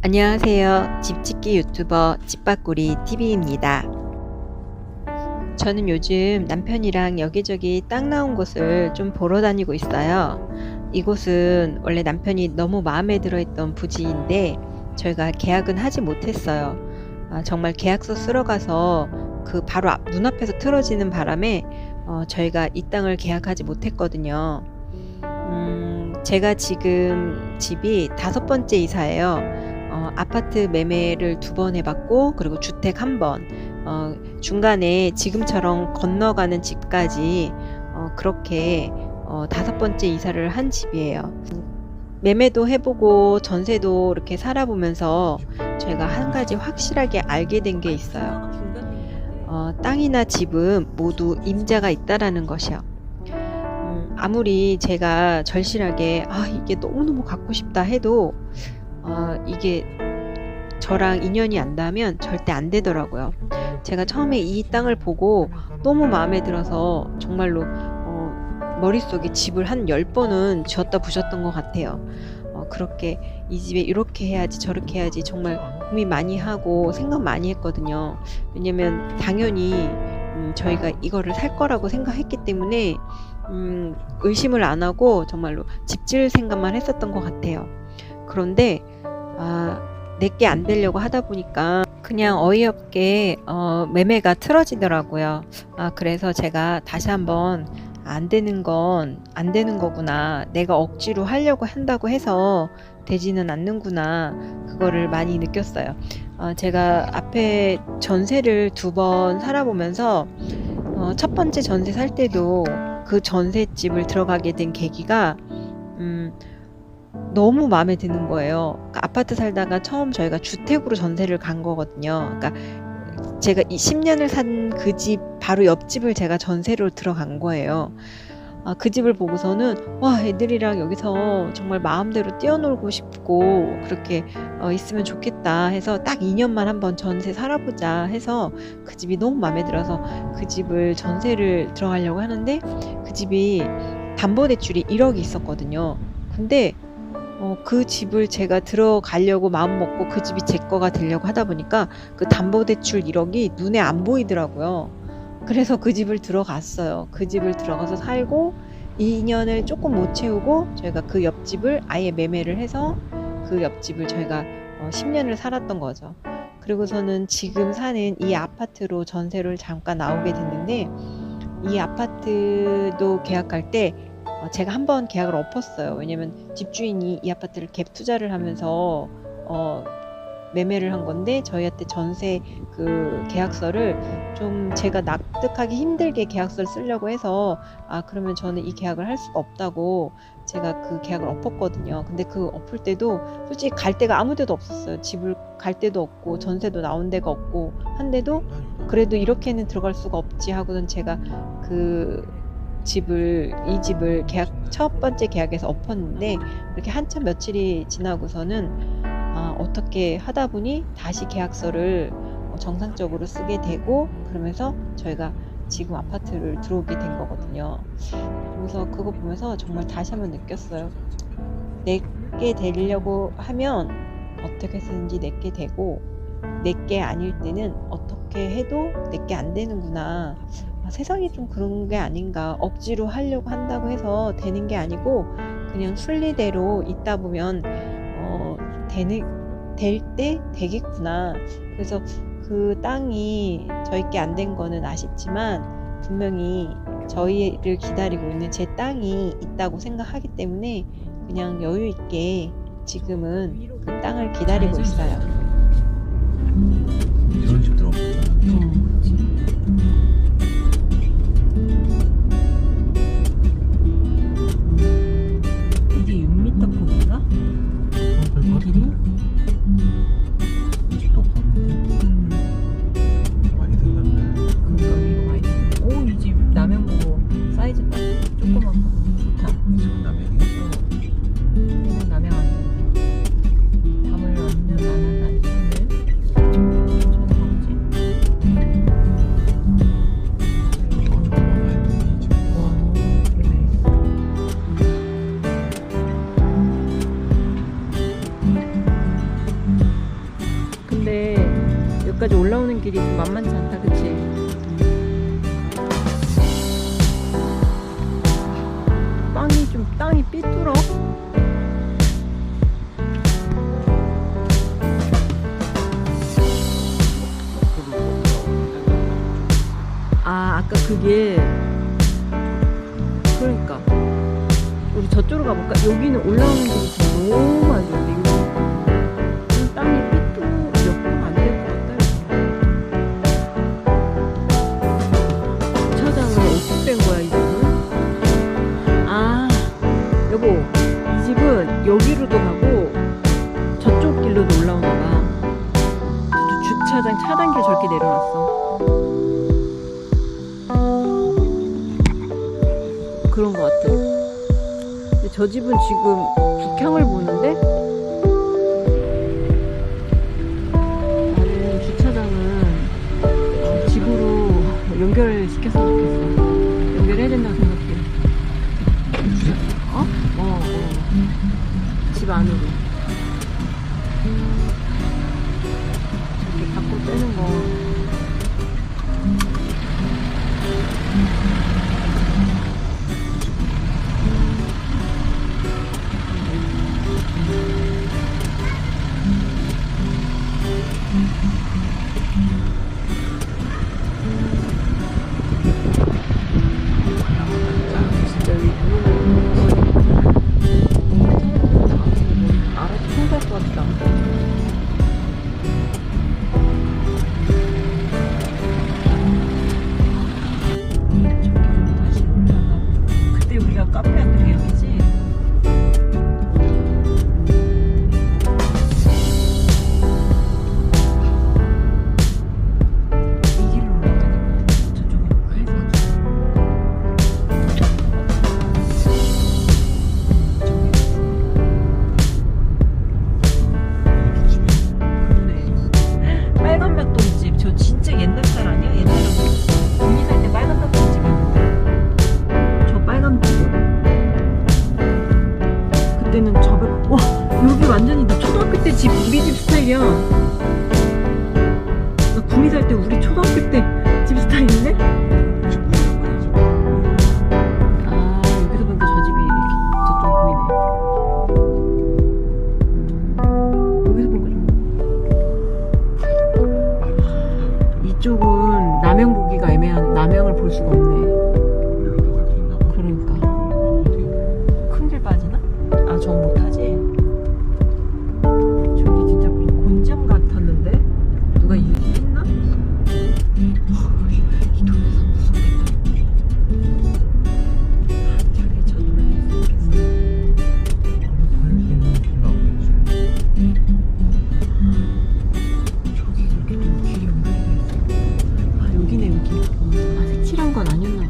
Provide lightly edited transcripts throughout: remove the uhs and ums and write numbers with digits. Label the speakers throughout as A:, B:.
A: 안녕하세요. 집짓기 유튜버 집밥구리 TV입니다. 저는 요즘 남편이랑 여기저기 땅 나온 곳을 좀 보러 다니고 있어요. 이곳은 원래 남편이 너무 마음에 들어 했던 부지인데 저희가 계약은 하지 못했어요. 정말 계약서 쓰러 가서 그 바로 눈앞에서 틀어지는 바람에 저희가 이 땅을 계약하지 못했거든요. 제가 지금 집이 5번째 이사예요. 아파트 매매를 2번 해봤고, 그리고 주택 1번, 중간에 지금처럼 건너가는 집까지 그렇게 5번째 이사를 한 집이에요. 매매도 해보고 전세도 이렇게 살아보면서 저희가 한 가지 확실하게 알게 된 게 있어요. 땅이나 집은 모두 임자가 있다라는 것이요. 아무리 제가 절실하게 이게 너무너무 갖고 싶다 해도 이게 저랑 인연이 안 닿으면 절대 안 되더라고요. 제가 처음에 이 땅을 보고 너무 마음에 들어서 정말로 머릿속에 집을 한 10번은 지었다 부셨던 것 같아요. 그렇게 이 집에 이렇게 해야지 저렇게 해야지 정말 고민 많이 하고 생각 많이 했거든요. 왜냐면 당연히 저희가 이거를 살 거라고 생각했기 때문에 의심을 안 하고 정말로 집질 생각만 했었던 것 같아요. 그런데 내게 안 되려고 하다 보니까 그냥 어이없게 매매가 틀어지더라고요. 그래서 제가 다시 한번 안 되는 건 안 되는 거구나. 내가 억지로 하려고 한다고 해서 되지는 않는구나. 그거를 많이 느꼈어요. 제가 앞에 전세를 2번 살아보면서 첫 번째 전세 살 때도 그 전셋집을 들어가게 된 계기가 너무 마음에 드는 거예요. 그러니까 아파트 살다가 처음 저희가 주택으로 전세를 간 거거든요. 그러니까 제가 이 10년을 산 그 집 바로 옆집을 제가 전세로 들어간 거예요. 그 집을 보고서는 와, 애들이랑 여기서 정말 마음대로 뛰어놀고 싶고 그렇게 있으면 좋겠다 해서 딱 2년만 한번 전세 살아보자 해서 그 집이 너무 마음에 들어서 그 집을 전세를 들어가려고 하는데 그 집이 담보대출이 1억이 있었거든요. 근데 그 집을 제가 들어가려고 마음먹고 그 집이 제 거가 되려고 하다 보니까 그 담보대출 1억이 눈에 안 보이더라고요. 그래서 그 집을 들어갔어요. 그 집을 들어가서 살고 2년을 조금 못 채우고 저희가 그 옆집을 아예 매매를 해서 그 옆집을 저희가 10년을 살았던 거죠. 그리고서는 지금 사는 이 아파트로 전세를 잠깐 나오게 됐는데 이 아파트도 계약할 때 제가 한번 계약을 엎었어요. 왜냐면 집주인이 이 아파트를 갭 투자를 하면서 매매를 한 건데 저희한테 전세 그 계약서를 좀 제가 납득하기 힘들게 계약서를 쓰려고 해서 그러면 저는 이 계약을 할 수가 없다고 제가 그 계약을 엎었거든요. 근데 그 엎을 때도 솔직히 갈 데가 아무 데도 없었어요. 집을 갈 데도 없고 전세도 나온 데가 없고 한데도 그래도 이렇게는 들어갈 수가 없지 하고는 제가 이 집을 첫 번째 계약에서 엎었는데 이렇게 한참 며칠이 지나고서는 어떻게 하다 보니 다시 계약서를 정상적으로 쓰게 되고 그러면서 저희가 지금 아파트를 들어오게 된 거거든요. 그래서 그거 보면서 정말 다시 한번 느꼈어요. 내게 되려고 하면 어떻게 해서든지 내게 되고 내게 아닐 때는 어떻게 해도 내게 안 되는구나. 세상이 좀 그런 게 아닌가. 억지로 하려고 한다고 해서 되는 게 아니고 그냥 순리대로 있다 보면 될 때 되겠구나. 그래서 그 땅이 저희께 안 된 거는 아쉽지만 분명히 저희를 기다리고 있는 제 땅이 있다고 생각하기 때문에 그냥 여유 있게 지금은 그 땅을 기다리고 있어요.
B: 이런 집 들어봤다.
A: 이게 6m 폭인가? 길이?
B: 집도 컸는데 많이 생겼네.
A: 그러니까 이거 많이 오, 이 집 남양 보고 사이즈 딱 조그만 거 좋다.
B: 이 집은 남양이?
A: 이건 남양 안 되네. 담을 안 하나 싶은데. 여기까지 올라오는 길이 좀 만만치 않다, 그치? 땅이 삐뚤어. 아, 아까 그게 그러니까 우리 저쪽으로 가볼까? 여기는 올라오는 길이 지금 너무 안 좋은데 이거 좀 땅이 몇 번 안 될 것 같다. 주차장을 어떻게 뺀 거야 이 집은? 아, 여보, 이 집은 여기로도 가고 저쪽 길로도 올라오나 봐. 저쪽 주차장 차단길 저렇게 내려놨어. 그런 것 같아. 근데 저 집은 지금 북향을 보는데 나는 주차장은 집으로 연결시켰으면 좋겠어. 연결해야 된다고 생각해. 어? 집 안으로. 이렇게 밖으로 빼는 거. 진짜 여기 알아서 통과할 것 같다. 다시 올라가. 그때 우리가 카페 왔던 게 여기지? 이 길로 올라가야 될 것 같아. 저쪽에. 빨간 닭똥집. 저 진짜 옛날 살 아니야? 옛날에 언니 살 때 빨간 닭똥집 있는데. 저 빨간 닭. 그때는 저걸 와, 여기 완전히 나 초등학교 때 집 우리 집 스타일이야. 나 구미 살 때 우리 초등학교 때 집 스타일인데? 아, 여기서 보니까 저 집이 저쪽 보이네. 여기서 보니까 좀 이쪽은 남영 보기가 애매한, 남영을 볼 수가 없네. 그러니까 큰 길 빠지나? 아, 저거 못하지? 저기 진짜 곤장 같았는데? 누가 했나? 이 동네에서 무섭겠다. 저기 저 동네에서 저기 이렇게 또 길이 연결이 돼 있어. 아, 여기네 여기. 아, 색칠한 건 아니었나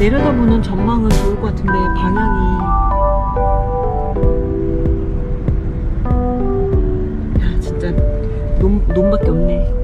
A: 내려다보는 전망은 좋을 것 같은데 방향이 야 진짜 논밖에 없네.